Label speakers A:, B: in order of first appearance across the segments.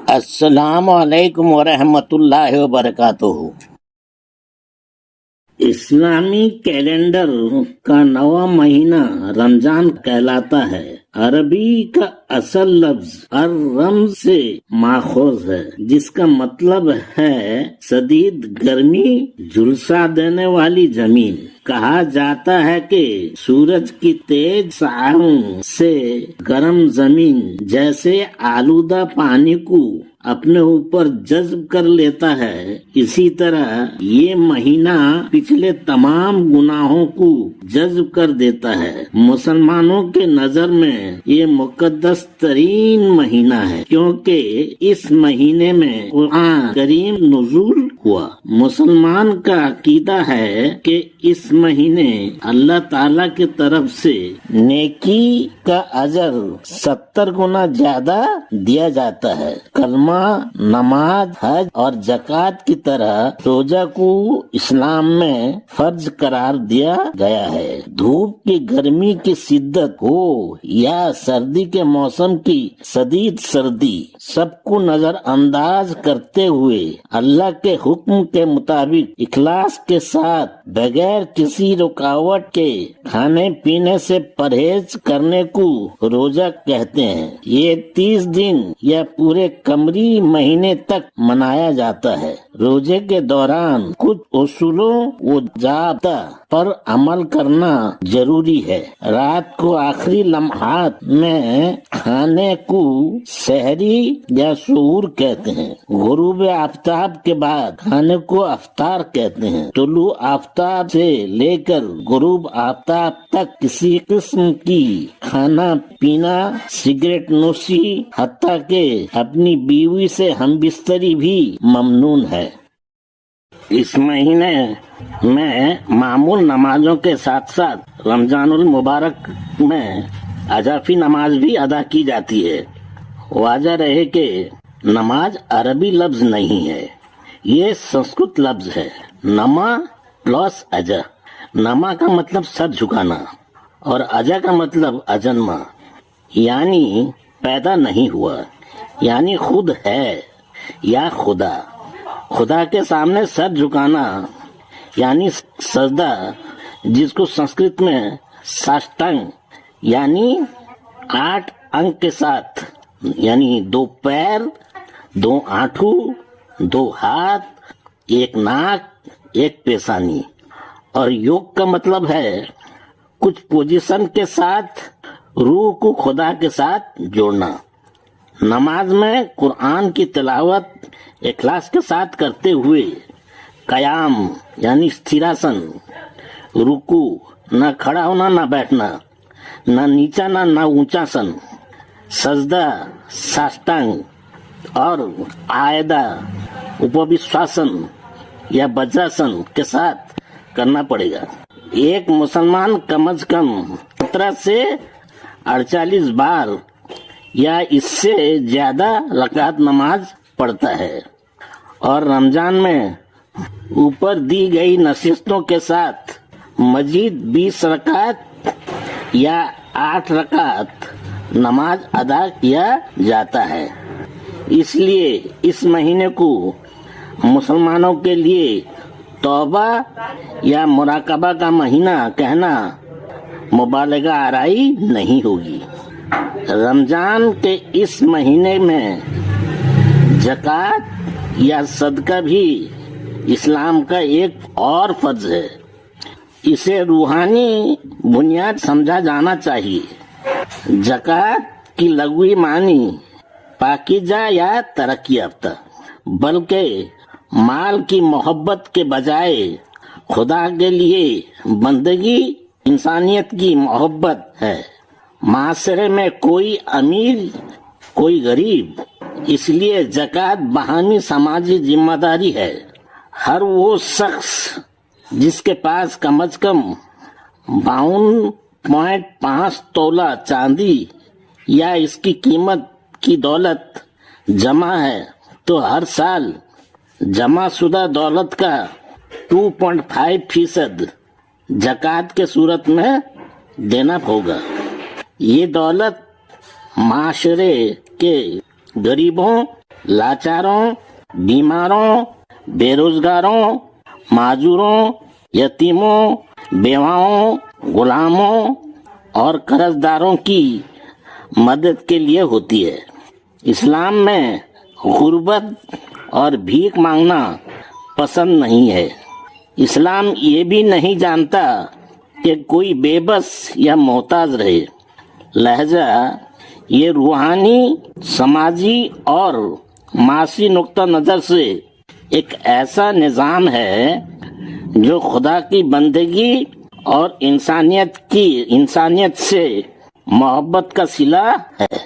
A: السلام علیکم ورحمۃ اللہ وبرکاتہ۔ اسلامی کیلنڈر کا نواں مہینہ رمضان کہلاتا ہے۔ عربی کا اصل لفظ الرمز سے ماخوذ ہے، جس کا مطلب ہے شدید گرمی جھلسا دینے والی زمین۔ کہا جاتا ہے کہ سورج کی تیز سائوں سے گرم زمین جیسے آلودہ پانی کو اپنے اوپر جذب کر لیتا ہے، اسی طرح یہ مہینہ پچھلے تمام گناہوں کو جذب کر دیتا ہے۔ مسلمانوں کے نظر میں یہ مقدس ترین مہینہ ہے، کیونکہ اس مہینے میں قرآن کریم نزول ہوا۔ مسلمان کا عقیدہ ہے کہ اس مہینے اللہ تعالی کی طرف سے نیکی کا اجر 70 گنا زیادہ دیا جاتا ہے۔ کلمہ، نماز، حج اور زکوٰۃ کی طرح روزہ کو اسلام میں فرض قرار دیا گیا ہے۔ دھوپ کی گرمی کی شدت ہو یا سردی کے موسم کی شدید سردی، سب کو نظر انداز کرتے ہوئے اللہ کے حکم کے مطابق اخلاص کے ساتھ بغیر کسی رکاوٹ کے کھانے پینے سے پرہیز کرنے کو روزہ کہتے ہیں۔ یہ 30 دن یا پورے قمری مہینے تک منایا جاتا ہے۔ روزے کے دوران کچھ اصولوں و ضابطہ پر عمل کرنا ضروری ہے۔ رات کو آخری لمحات میں کھانے کو سحری یا سحور کہتے ہیں۔ غروب آفتاب کے بعد کھانے کو افطار کہتے ہیں۔ طلوع آفتاب سے لے کر غروب آفتاب تک کسی قسم کی کھانا پینا، سگریٹ نوشی، حتیٰ کہ اپنی بیوی سے ہم بستری بھی ممنوع ہے۔ اس مہینے میں معمول نمازوں کے ساتھ ساتھ رمضان المبارک میں اضافی نماز بھی ادا کی جاتی ہے۔ واضح رہے کہ نماز عربی لفظ نہیں ہے، یہ سنسکرت لفظ ہے۔ نما پلس اجا۔ نما کا مطلب سر جھکانا اور اجا کا مطلب اجنما، یعنی پیدا نہیں ہوا، یعنی خود ہے یا خدا۔ خدا کے سامنے سر جھکانا یعنی سجدہ، جس کو سنسکرت میں ساشٹنگ یعنی 8 انگ کے ساتھ، یعنی 2 پیر، 2 آنکھوں، 2 ہاتھ، 1 ناک، 1 پیشانی، اور یوگ کا مطلب ہے کچھ پوزیشن کے ساتھ روح کو خدا کے ساتھ جوڑنا۔ نماز میں قرآن کی تلاوت اخلاص کے ساتھ کرتے ہوئے قیام یعنی استھراسن، رکوع، نہ کھڑا ہونا نہ بیٹھنا، نہ نیچا نہ اونچا سن، سجدہ ساشٹانگ اور آیدہ اپوشواسن یا وجراسن کے ساتھ کرنا پڑے گا۔ ایک مسلمان کم از کم 17 سے 48 بار یا اس سے زیادہ رکعت نماز پڑھتا ہے، اور رمضان میں اوپر دی گئی نشستوں کے ساتھ مزید 20 رکعت یا 8 رکعت نماز ادا کیا جاتا ہے۔ اس لیے اس مہینے کو مسلمانوں کے لیے توبہ یا مراقبہ کا مہینہ کہنا مبالغہ آرائی نہیں ہوگی۔ رمضان کے اس مہینے میں زکوٰۃ یا صدقہ بھی اسلام کا ایک اور فرض ہے۔ اسے روحانی بنیاد سمجھا جانا چاہیے۔ زکوٰۃ کی لغوی معنی پاکیزہ یا ترقی یافتہ، بلکہ مال کی محبت کے بجائے خدا کے لیے بندگی، انسانیت کی محبت ہے۔ معاشرے میں کوئی امیر کوئی غریب، اس لیے زکوٰۃ باہمی سماجی ذمہ داری ہے۔ ہر وہ شخص جس کے پاس کم از کم 52.5 تولہ چاندی یا اس کی قیمت کی دولت جمع ہے، تو ہر سال جمع شدہ دولت کا 2.5% زکوٰۃ کے صورت میں دینا ہوگا۔ یہ دولت معاشرے کے غریبوں لاچاروں، بیماروں، بے روزگاروں، معذوروں، یتیموں، بیواؤں، غلاموں اور قرض داروں کی مدد کے لیے ہوتی ہے۔ اسلام میں غربت اور بھیک مانگنا پسند نہیں ہے۔ اسلام یہ بھی نہیں جانتا کہ کوئی بے بس یا محتاج رہے، لہذا یہ روحانی، سماجی اور معاشی نقطہ نظر سے ایک ایسا نظام ہے جو خدا کی بندگی اور انسانیت سے محبت کا صلہ ہے۔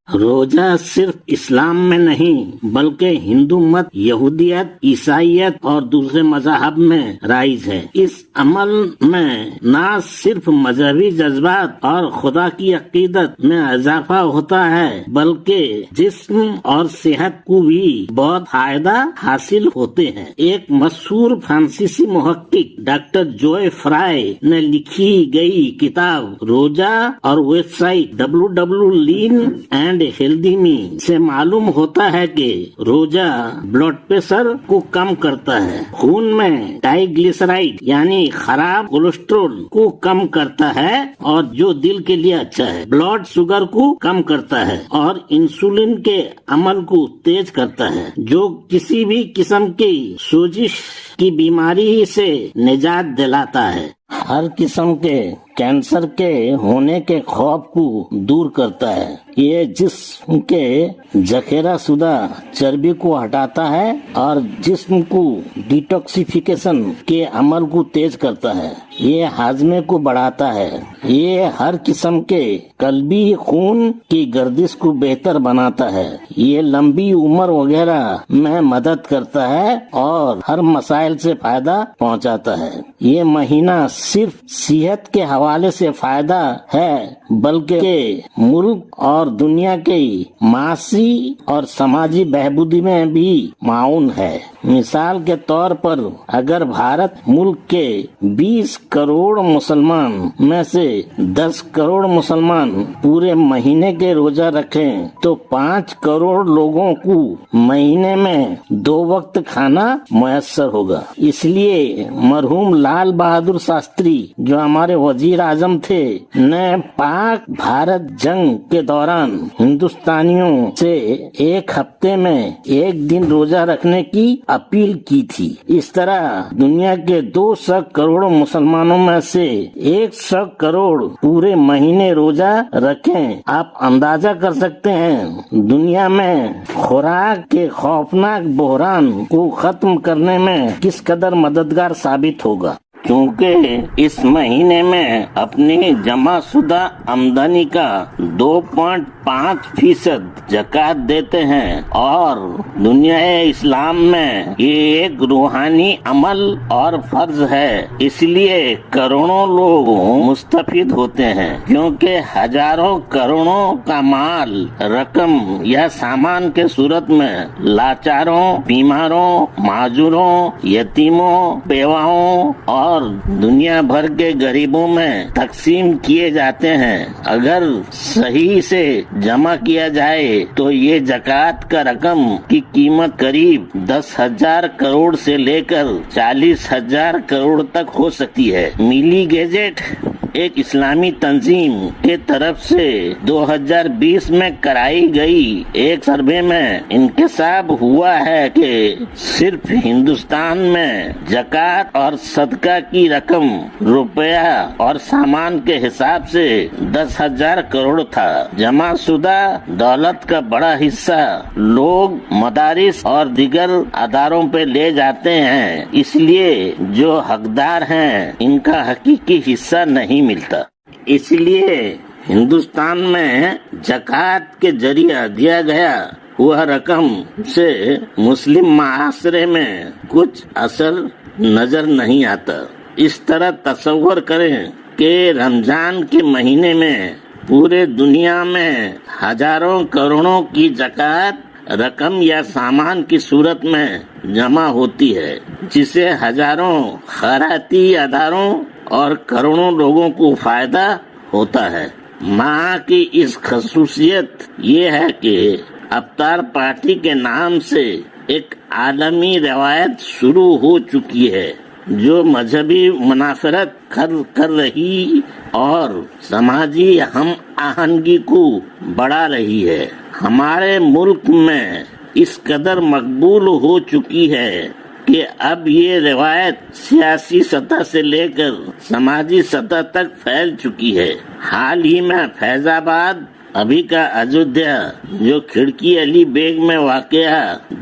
A: روزہ صرف اسلام میں نہیں بلکہ ہندو مت، یہودیت، عیسائیت اور دوسرے مذاہب میں رائج ہے۔ اس عمل میں نہ صرف مذہبی جذبات اور خدا کی عقیدت میں اضافہ ہوتا ہے بلکہ جسم اور صحت کو بھی بہت فائدہ حاصل ہوتے ہیں۔ ایک مشہور فرانسیسی محقق ڈاکٹر جوئے فرائے نے لکھی گئی کتاب روزہ اور website www.lean and healthy me سے معلوم ہوتا ہے کہ روزہ بلڈ پریشر کو کم کرتا ہے، خون میں ٹرائیگلیسرائڈ یعنی خراب کولیسٹرول کو کم کرتا ہے اور جو دل کے لیے اچھا ہے، بلڈ شوگر کو کم کرتا ہے اور انسولین کے عمل کو تیز کرتا ہے، جو کسی بھی قسم کی سوزش کی بیماری سے نجات دلاتا ہے، ہر قسم کے کینسر کے ہونے کے خوف کو دور کرتا ہے، یہ جسم کے ذخیرہ شدہ چربی کو ہٹاتا ہے اور جسم کو ڈیٹاکسیفیکیشن کے عمل کو تیز کرتا ہے، یہ ہاضمے کو بڑھاتا ہے، یہ ہر قسم کے قلبی خون کی گردش کو بہتر بناتا ہے، یہ لمبی عمر وغیرہ میں مدد کرتا ہے اور ہر مسائل سے فائدہ پہنچاتا ہے۔ یہ مہینہ صرف صحت کے حوالے سے فائدہ ہے بلکہ ملک اور دنیا کی معاشی اور سماجی بہبودی میں بھی معاون ہے۔ مثال کے طور پر اگر بھارت ملک کے 20 کروڑ مسلمان میں سے 10 کروڑ مسلمان پورے مہینے کے روزہ رکھیں تو 5 کروڑ لوگوں کو مہینے میں 2 وقت کھانا میسر ہوگا۔ اس لیے مرحوم لال بہادر شاستری جو ہمارے وزیر اعظم تھے نے پاک بھارت جنگ کے دوران ہندوستانیوں سے 1 ہفتے میں 1 دن روزہ رکھنے کی اپیل کی تھی۔ اس طرح دنیا کے 200 کروڑ مسلمانوں میں سے 100 کروڑ پورے مہینے روزہ رکھیں۔ آپ اندازہ کر سکتے ہیں دنیا میں خوراک کے خوفناک بحران کو ختم کرنے میں کس قدر مددگار ثابت ہوگا۔ کیونکہ اس مہینے میں اپنی جمع شدہ آمدنی کا 2.5% زکوٰۃ دیتے ہیں اور دنیا اسلام میں یہ ایک روحانی عمل اور فرض ہے، اس لیے کروڑوں لوگ مستفید ہوتے ہیں، کیونکہ ہزاروں کروڑوں کا مال، رقم یا سامان کے صورت میں لاچاروں، بیماروں، معذوروں، یتیموں، بیواؤں اور دنیا بھر کے غریبوں میں تقسیم کیے جاتے ہیں۔ اگر صحیح سے جمع کیا جائے تو یہ زکوٰۃ کا رقم کی قیمت قریب 10,000 کروڑ سے لے کر 40,000 کروڑ تک ہو سکتی ہے۔ میلی گیجٹ ایک اسلامی تنظیم کے طرف سے 2020 میں کرائی گئی ایک سروے میں انکشاف ہوا ہے کہ صرف ہندوستان میں زکوٰۃ اور صدقہ کی رقم روپیہ اور سامان کے حساب سے 10,000 کروڑ تھا۔ جمع شدہ دولت کا بڑا حصہ لوگ مدارس اور دیگر اداروں پہ لے جاتے ہیں، اس لیے جو حقدار ہیں ان کا حقیقی حصہ نہیں ملتا۔ اس لیے ہندوستان میں زکوٰۃ کے ذریعہ دیا گیا وہ رقم سے مسلم معاشرے میں کچھ اثر نظر نہیں آتا۔ اس طرح تصور کریں کہ رمضان کے مہینے میں پورے دنیا میں ہزاروں کروڑوں کی زکوٰۃ رقم یا سامان کی صورت میں جمع ہوتی ہے، جسے ہزاروں خیراتی اداروں اور کروڑوں لوگوں کو فائدہ ہوتا ہے۔ ماہ کی اس خصوصیت یہ ہے کہ افطار پارٹی کے نام سے ایک عالمی روایت شروع ہو چکی ہے جو مذہبی منافرت کر رہی اور سماجی ہم آہنگی کو بڑھا رہی ہے. ہمارے ملک میں اس قدر مقبول ہو چکی ہے کہ اب یہ روایت سیاسی سطح سے لے کر سماجی سطح تک پھیل چکی ہے. حال ہی میں فیض آباد ابھی کا ایودھیا جو کھڑکی علی بیگ میں واقع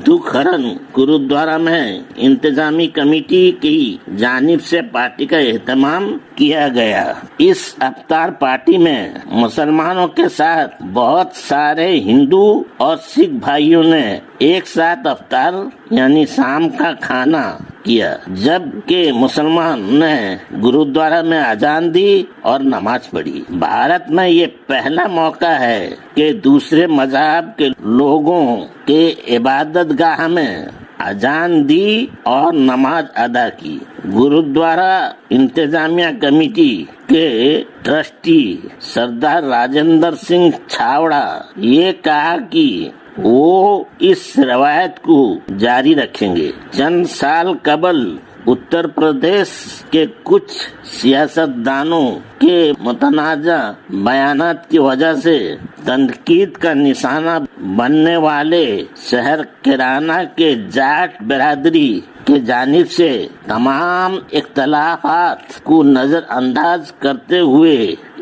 A: دکھرن گرودوارا میں انتظامی کمیٹی کی جانب سے پارٹی کا اہتمام کیا گیا. اس افطار پارٹی میں مسلمانوں کے ساتھ بہت سارے ہندو اور سکھ بھائیوں نے ایک ساتھ افطار یعنی شام کا کھانا کیا جبکہ مسلمان نے گرودوارا میں اذان دی اور نماز پڑھی. بھارت میں یہ پہلا موقع ہے کہ دوسرے مذہب کے لوگوں کے عبادت گاہ میں اذان دی اور نماز ادا کی. گرودوارا انتظامیہ کمیٹی کے ٹرسٹی سردار راجندر سنگھ چھاوڑا یہ کہا کہ وہ اس روایت کو جاری رکھیں گے. چند سال قبل اتر پردیش کے کچھ سیاستدانوں کے متنازع بیانات کی وجہ سے تنقید کا نشانہ بننے والے شہر کیرانہ کے جاٹ برادری کی جانب سے تمام اختلافات کو نظر انداز کرتے ہوئے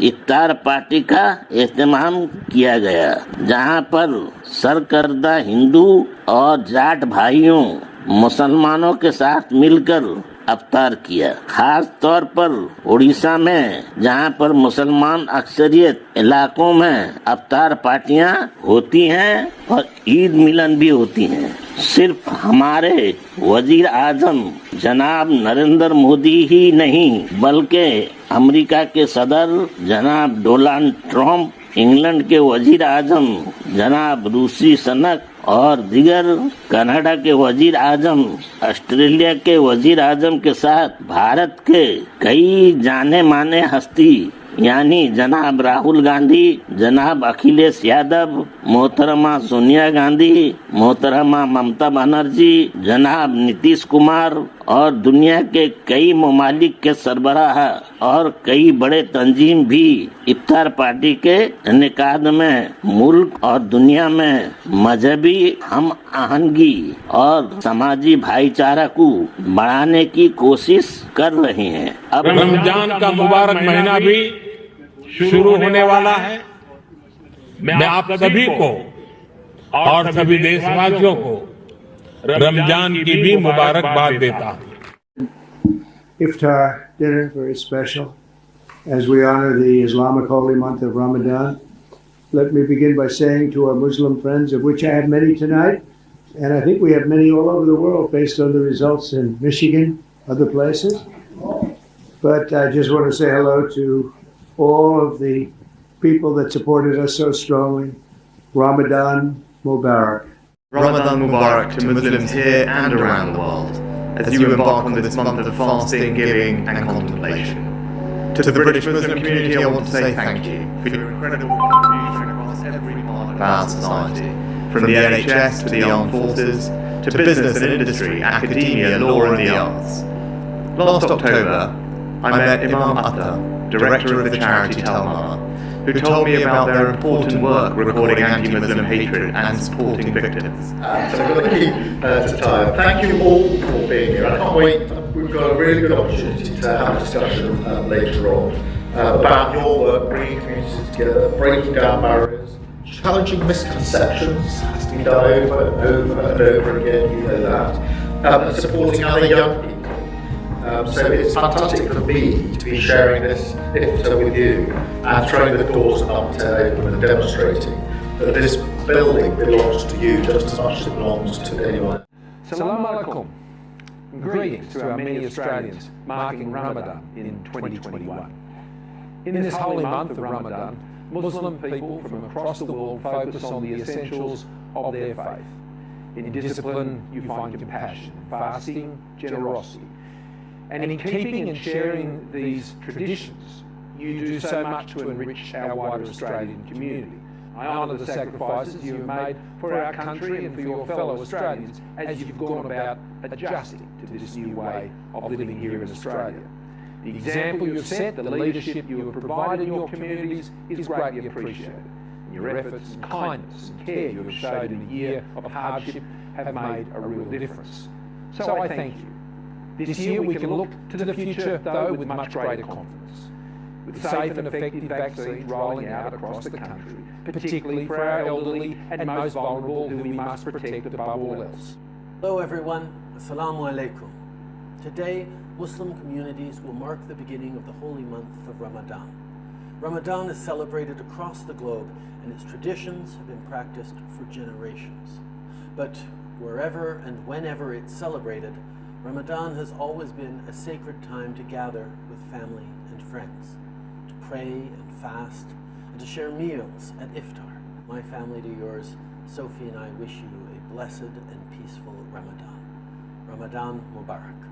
A: افطار پارٹی کا اہتمام کیا گیا جہاں پر سرکردہ ہندو اور جاٹ بھائیوں مسلمانوں کے ساتھ مل کر افطار کیا. خاص طور پر اڑیسہ میں جہاں پر مسلمان اکثریت علاقوں میں افطار پارٹیاں ہوتی ہیں اور عید ملن بھی ہوتی ہیں. صرف ہمارے وزیر اعظم جناب نریندر مودی ہی نہیں بلکہ امریکہ کے صدر جناب ڈونلڈ ٹرمپ، انگلینڈ کے وزیر اعظم جناب روسی سنک اور دیگر کینیڈا کے وزیر اعظم، آسٹریلیا کے وزیر اعظم کے ساتھ بھارت کے کئی جانے مانے ہستی یعنی جناب راہل گاندھی، جناب اکھلیش یادو، محترمہ سونیا گاندھی، محترمہ ممتا بنرجی، جناب نتیش کمار اور دنیا کے کئی ممالک کے سربراہ اور کئی بڑے تنظیم بھی افطار پارٹی کے انعقاد میں ملک اور دنیا میں مذہبی ہم آہنگی اور سماجی بھائی چارہ کو بڑھانے کی کوشش کر رہے ہیں.
B: اب رمضان کا مبارک مہینہ بھی شروع ہونے والا ہے. میں آپ سبھی کو اور سبھی دیش واسیوں کو رمضان کی بھی مبارکباد دیتا ہوں.
C: Iftar dinner, very special, as we honor the Islamic holy month of Ramadan. Let me begin by saying to our Muslim friends, of which I have many tonight, and I think we have many all over the world based on the results in Michigan, other places. But I just want to say hello to all of the people that supported us so strongly. Ramadan Mubarak.
D: Ramadan Mubarak to Muslims here and around the world, as you embark on this month of fasting, giving and contemplation. To the British Muslim community, I want to say thank you for your incredible contribution across every part of our society, from the NHS to the armed forces, to business and industry, academia, law and the arts. Last October, I met Imam Atta, director of the charity Talmud, who told me about their important work recording anti-Muslim hatred and supporting victims.
E: So I'm going to keep to time. Thank you all for being here. I can't wait. We've got a really good opportunity to have a discussion later on about your work, bringing communities together, breaking down barriers, challenging misconceptions, has to be done over and over and over again, you know that, and supporting other young people. So it's fantastic for me to be sharing this iftar with you and throwing the doors up to open and demonstrating that this building belongs to you just as much as it belongs to anyone.
B: Salam alaikum. Greetings to our many Australians marking Ramadan in 2021. In this holy month of Ramadan, Muslim people from across the world focus on the essentials of their faith. In discipline, you find compassion, fasting, generosity. And in keeping and sharing these traditions, you do so much to enrich our wider Australian community. I honour the sacrifices you have made for our country and for your fellow Australians as you've gone about adjusting to this new way of living here in Australia. The example you have set, the leadership you have provided in your communities is greatly appreciated. And your efforts and kindness and care you have showed in a year of hardship have made a real difference. So I thank you. This year we can look to the future, though, with much greater confidence. With safe and effective vaccines rolling out across the country, particularly for our elderly and most vulnerable who we must protect above all else.
F: Hello everyone, Assalamu alaikum. Today, Muslim communities will mark the beginning of the holy month of Ramadan. Ramadan is celebrated across the globe and its traditions have been practiced for generations. But wherever and whenever it's celebrated, Ramadan has always been a sacred time to gather with family and friends, to pray and fast, and to share meals at iftar. My family to yours, Sophie and I wish you a blessed and peaceful Ramadan. Ramadan Mubarak.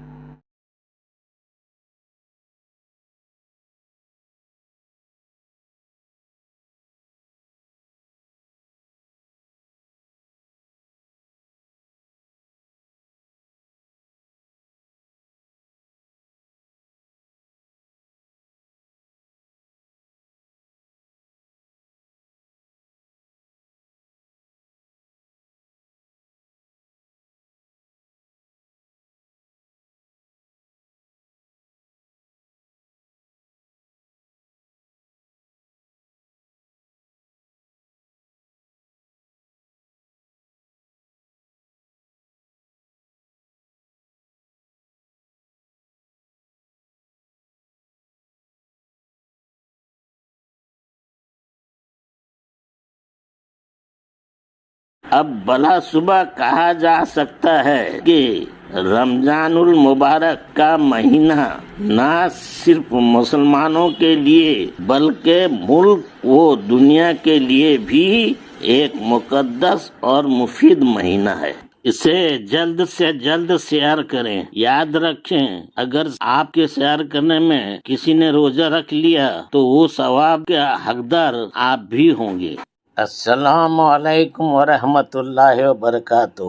A: اب بلا صبح کہا جا سکتا ہے کہ رمضان المبارک کا مہینہ نہ صرف مسلمانوں کے لیے بلکہ ملک و دنیا کے لیے بھی ایک مقدس اور مفید مہینہ ہے. اسے جلد سے جلد شیئر کریں. یاد رکھیں اگر آپ کے شیئر کرنے میں کسی نے روزہ رکھ لیا تو وہ ثواب کے حقدار آپ بھی ہوں گے. السلام علیکم ورحمۃ اللہ وبرکاتہ.